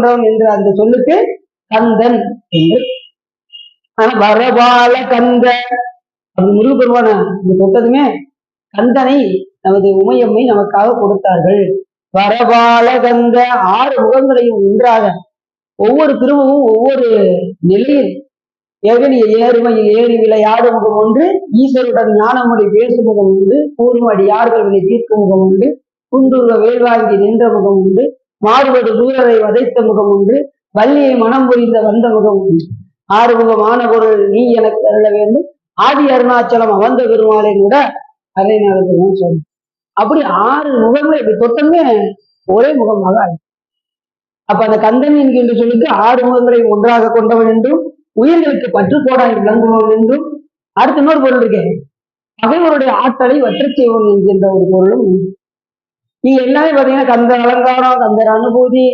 பெற்றவன் என்ற அந்த சொல்லுக்கு கந்தன் என்று. ஆனா வரபால கந்த அப்படி முருகப்பெருமான இந்த தொட்டதுமே கந்தனை நமது உமையம்மை நமக்காக கொடுத்தார்கள். வரபால கந்த 6 முகங்களையும் ஒன்றாக ஒவ்வொரு திருமுகமும் ஒவ்வொரு நிலையில் எகனிய ஏறுமையில் ஏறி விளையாடும் முகம் ஒன்று, ஈஸ்வருடன் ஞானமுறை பேசும் முகம் உண்டு, கூறும் அடியார்கள் வினை தீர்க்கும் முகம் உண்டு, குண்டுருவ வேல்வாங்கி நின்ற முகம் உண்டு, மாறுவது தூரரை வதைத்த முகம் உண்டு, வள்ளியை மனம் புரிந்த வந்த முகம் உண்டு. 6 முகமான பொருள் நீ எனக்கு அருள வேண்டும், ஆதி அருணாச்சலம் அமர்ந்த பெருமாளையும் கூட அதை நடத்துதான் சொல்லு. அப்படி 6 முகங்களை இப்படி தொட்டமே ஒரே முகமாக ஆகும். அப்ப அந்த கந்தன் என்கின்ற சொல்லுக்கு 6 முகங்களை ஒன்றாக கொண்டவன் என்றும், உயிர்களுக்கு பற்றுக்கோடாய் விளங்குவன் என்றும், அடுத்த இன்னொரு பொருள் இருக்கேன், பகைவருடைய ஆற்றலை வற்றச் செய்வன் என்கின்ற ஒரு பொருளும் உண்டு. நீங்க எல்லாமே பாத்தீங்கன்னா கந்த அலங்காரம், கந்தர் அனுபூதி,